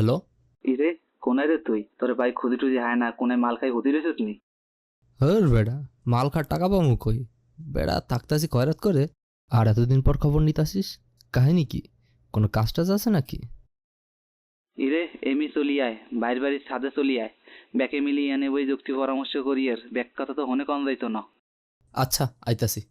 Hello. ইরে, কোনায় রে তুই? তোরে ভাই খুদি টুদি হায় না, কোনায় মাল খাই হুতি রেছিস নি? হর বেড়া, মাল খার টাকা পামু কই? বেড়া থাকতাছি খয়রাত করে, আর এতদিন পর খবর নিতাসিস? কাহিনী কি? কোনো কাজ টাজ আছে নাকি? ইরে, এমি চলি আয়, বাইর বাড়ির ছাদে চলি আয়। ব্যাকে মিলি এনে বই যুক্তি পরামর্শ করি আর ব্যাক কথা তো হনে কম যাইতো না। আচ্ছা, আইতাছি।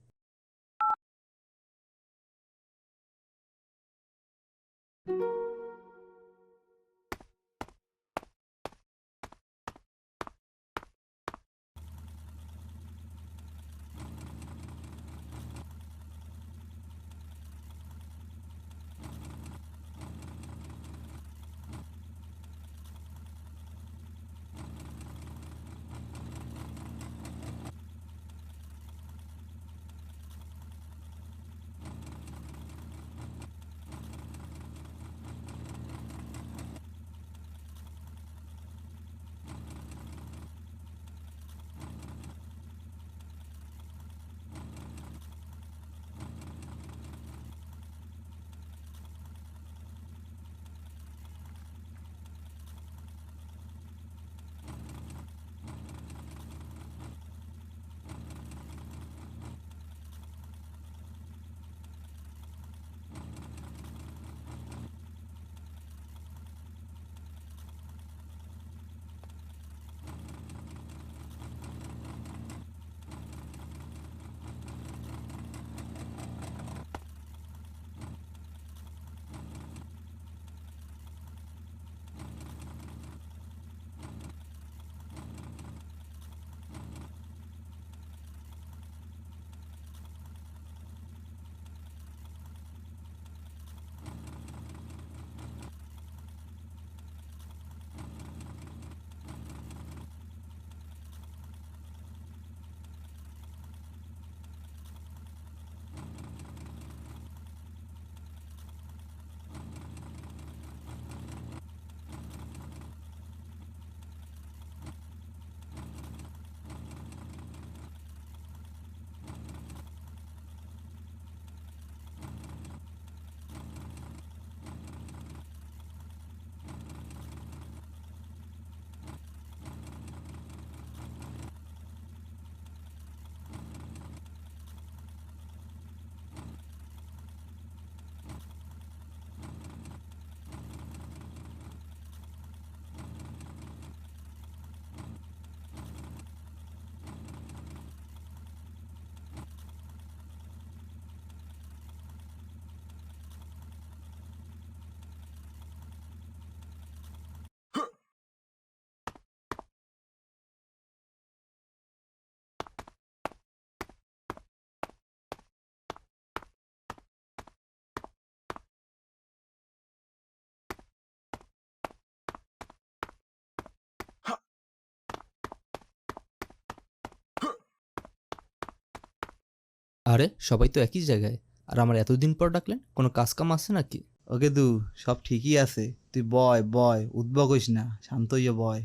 আরে সবাই তো একই জায়গায়, আর আমার এতদিন পর ডাকলেন? কোনো কাজ কাম আছে নাকি? ওকে দু, সব ঠিকই আছে। তুই বয় বয়, উদ্ভব হইস না, শান্ত হইয়া বয়।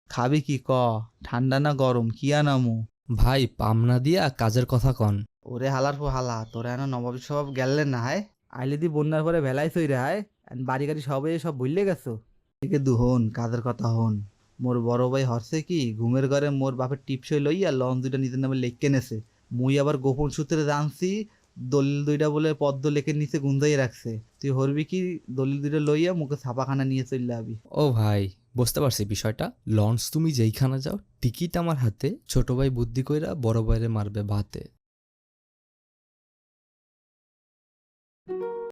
খাবি কি ক? ঠান্ডা না গরম কি আনামু? ভাই পামনা দিয়া কাজের কথা কন। ওরে হালার পর হালা, তোরা এনা নবাব সব গেলেন না হায়। আইলে দি বন্যার পরে ভেলাই থই রে হায়। বাড়ি গাড়ি সবে সব ভুললে গেছো। একে দু হন, কাজের কথা হন। মোর বড় ভাই হরছে কি ঘুমের ঘরে মোর বাপের টিপসই লইয়া লন দুইটা নিজের নামে লেখকে নেছে। মুই আবার গোপন সূত্রে জানছি দলিল দুইটা বলে পদ্ম লেখের নিচে গুন্দাই রাখছে। তুই হরবি কি দলিল দুইটা লইয়া মুখে ছাপাখানা নিয়ে চললে আবি। ও ভাই, বুঝতে পারছি বিষয়টা। লঞ্চ তুমি যেইখানে যাও, টিকিট আমার হাতে, ছোট ভাই বুদ্ধি কইরা বড় ভাইরে মারবে ভাতে।